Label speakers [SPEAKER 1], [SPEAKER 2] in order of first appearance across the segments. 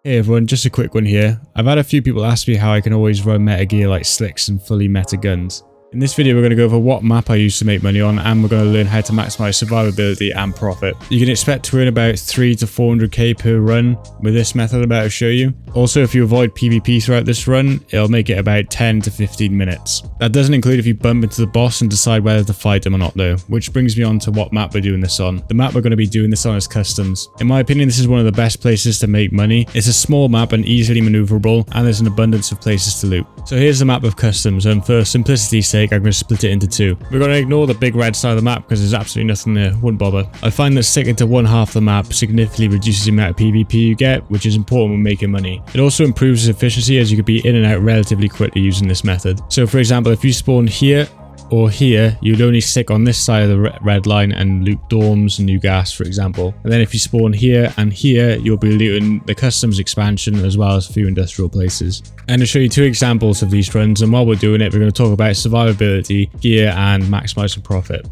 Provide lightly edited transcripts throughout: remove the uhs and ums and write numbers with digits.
[SPEAKER 1] Hey everyone, just a quick one here. I've had a few people ask me how I can always run meta gear like slicks and fully meta guns. In this video we're going to go over what map I use to make money on, and we're going to learn how to maximize survivability and profit. You can expect to earn about 3 to 400k per run with this method I'm about to show you. Also, if you avoid PvP throughout this run, it'll make it about 10 to 15 minutes. That doesn't include if you bump into the boss and decide whether to fight him or not though, which brings me on to what map we're doing this on. The map we're going to be doing this on is Customs. In my opinion, this is one of the best places to make money. It's a small map and easily maneuverable, and there's an abundance of places to loot. So here's the map of Customs, and for simplicity's sake I'm going to split it into two. We're going to ignore the big red side of the map because there's absolutely nothing there, wouldn't bother. I find that sticking to one half of the map significantly reduces the amount of PvP you get, which is important when making money. It also improves efficiency as you could be in and out relatively quickly using this method. So for example, if you spawn here or here, you'd only stick on this side of the red line and loot dorms and new gas, for example. And then if you spawn here and here, you'll be looting the Customs expansion as well as a few industrial places. And to show you two examples of these runs, and while we're doing it, we're going to talk about survivability, gear, and maximizing profit.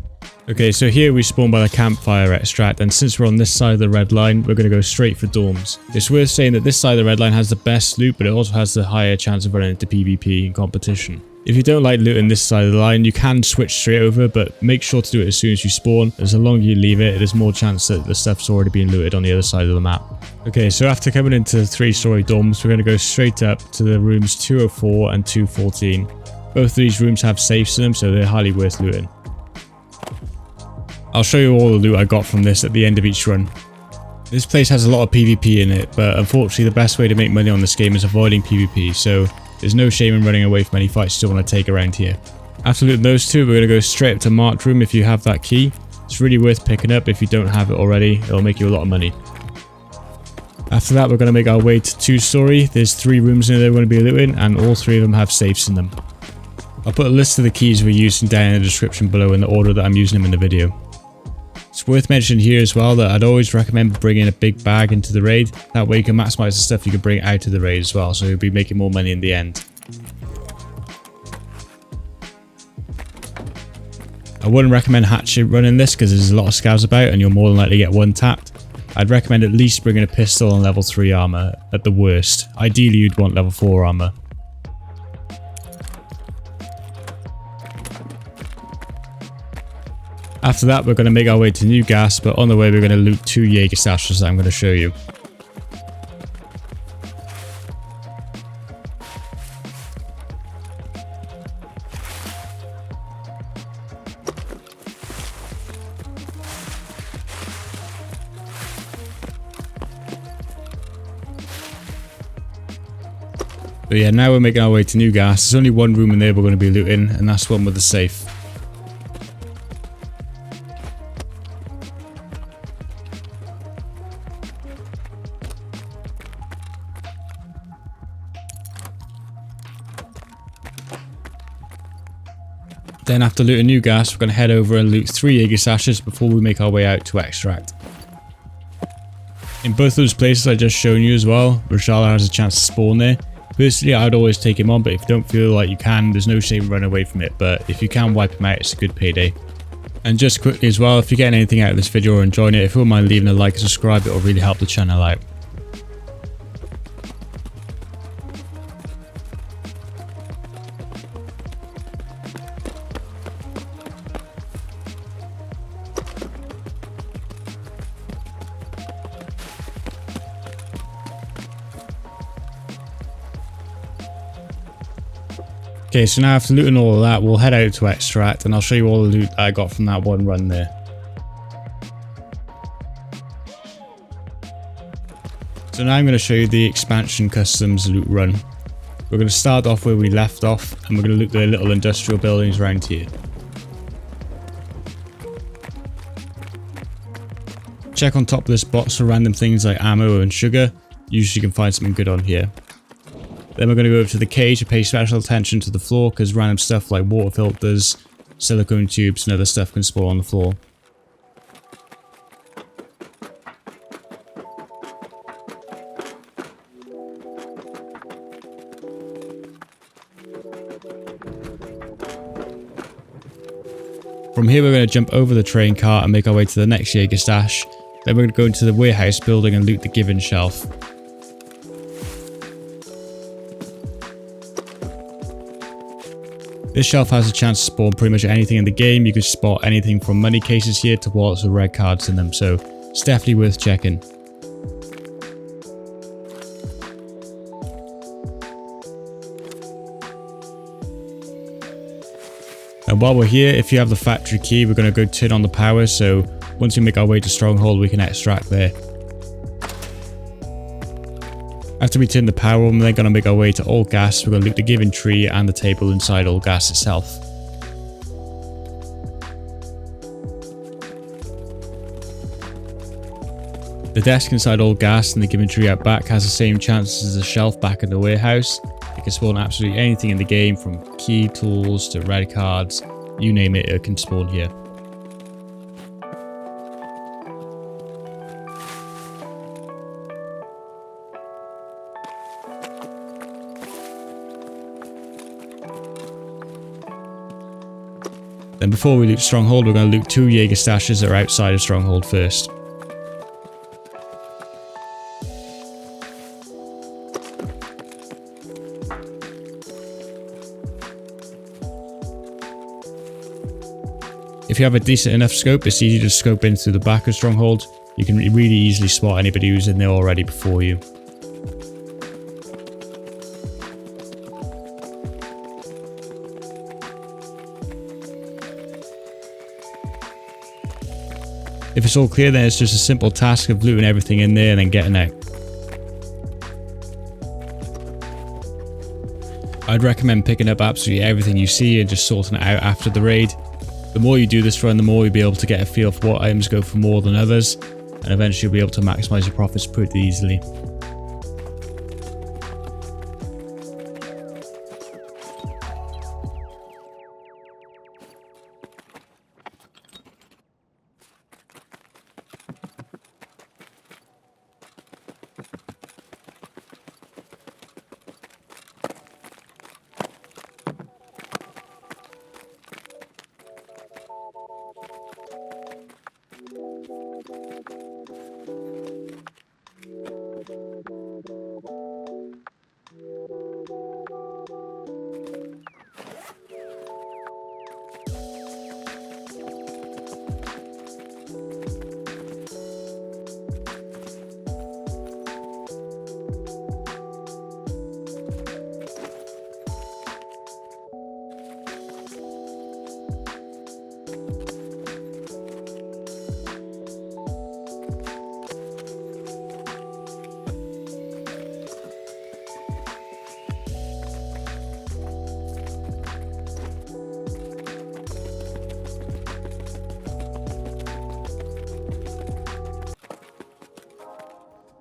[SPEAKER 1] Okay, so here we spawn by the campfire extract, and since we're on this side of the red line, we're going to go straight for dorms. It's worth saying that this side of the red line has the best loot, but it also has the higher chance of running into PvP and competition. If you don't like looting this side of the line, you can switch straight over, but make sure to do it as soon as you spawn, as the longer you leave it, there's more chance that the stuff's already been looted on the other side of the map. Okay, so after coming into 3-story dorms, we're going to go straight up to the rooms 204 and 214. Both of these rooms have safes in them, so they're highly worth looting. I'll show you all the loot I got from this at the end of each run. This place has a lot of PvP in it, but unfortunately the best way to make money on this game is avoiding PvP, so there's no shame in running away from any fights you still want to take around here. After looting those two, we're going to go straight up to marked room if you have that key. It's really worth picking up if you don't have it already, it'll make you a lot of money. After that, we're going to make our way to 2-story. There's 3 rooms in there we're going to be looting, and all 3 of them have safes in them. I'll put a list of the keys we're using down in the description below in the order that I'm using them in the video. It's worth mentioning here as well that I'd always recommend bringing a big bag into the raid. That way you can maximize the stuff you can bring out of the raid as well, so you'll be making more money in the end. I wouldn't recommend hatchet running this because there's a lot of scavs about and you're more than likely to get one tapped. I'd recommend at least bringing a pistol and level 3 armor at the worst. Ideally you'd want level 4 armor. After that, we're going to make our way to new gas, but on the way we're going to loot 2 Jaeger stashes that I'm going to show you. But yeah, now we're making our way to new gas. There's only one room in there we're going to be looting, and that's one with the safe. Then after looting new gas, we're going to head over and loot 3 Jaeger stashes before we make our way out to extract. In both those places I just shown you as well, Rajala has a chance to spawn there. Personally, I'd always take him on, but if you don't feel like you can, there's no shame in running away from it, but if you can wipe him out, it's a good payday. And just quickly as well, if you're getting anything out of this video or enjoying it, if you wouldn't mind leaving a like and subscribe, it will really help the channel out. Okay, so now after looting all of that, we'll head out to extract and I'll show you all the loot I got from that one run there. So now I'm going to show you the expansion customs loot run. We're going to start off where we left off and we're going to loot the little industrial buildings around here. Check on top of this box for random things like ammo and sugar. Usually you can find something good on here. Then we're going to go over to the cage and pay special attention to the floor because random stuff like water filters, silicone tubes and other stuff can spawn on the floor. From here we're going to jump over the train cart and make our way to the next Jaeger stash. Then we're going to go into the warehouse building and loot the given shelf. This shelf has a chance to spawn pretty much anything in the game. You can spot anything from money cases here to wallets with red cards in them, so it's definitely worth checking. And while we're here, if you have the factory key, we're going to go turn on the power, so once we make our way to Stronghold, we can extract there. After we turn the power on, we're then going to make our way to all gas. We're going to loot the given tree and the table inside all gas itself. The desk inside all gas and the given tree out back has the same chances as the shelf back in the warehouse. It can spawn absolutely anything in the game, from key tools to red cards, you name it, it can spawn here. Then before we loot Stronghold, we're going to loot 2 Jaeger stashes that are outside of Stronghold first. If you have a decent enough scope, it's easy to scope in through the back of Stronghold. You can really easily spot anybody who's in there already before you. If it's all clear, then it's just a simple task of looting everything in there and then getting out. I'd recommend picking up absolutely everything you see and just sorting it out after the raid. The more you do this run, the more you'll be able to get a feel for what items go for more than others, and eventually you'll be able to maximize your profits pretty easily.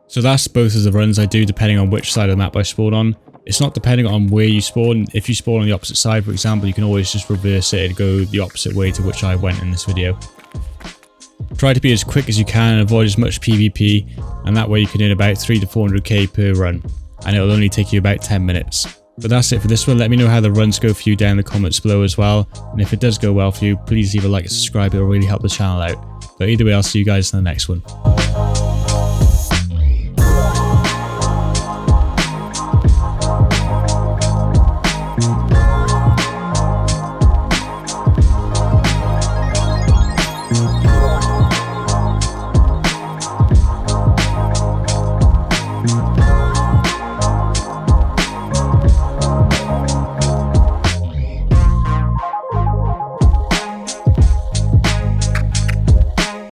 [SPEAKER 1] So that's both of the runs I do depending on which side of the map I spawn on. It's not depending on where you spawn. If you spawn on the opposite side, for example, you can always just reverse it and go the opposite way to which I went in this video. Try to be as quick as you can and avoid as much PvP, and that way you can earn about 300 to 400k per run, and it'll only take you about 10 minutes. But that's it for this one. Let me know how the runs go for you down in the comments below as well, and if it does go well for you, please leave a like and subscribe. It'll really help the channel out. But either way, I'll see you guys in the next one.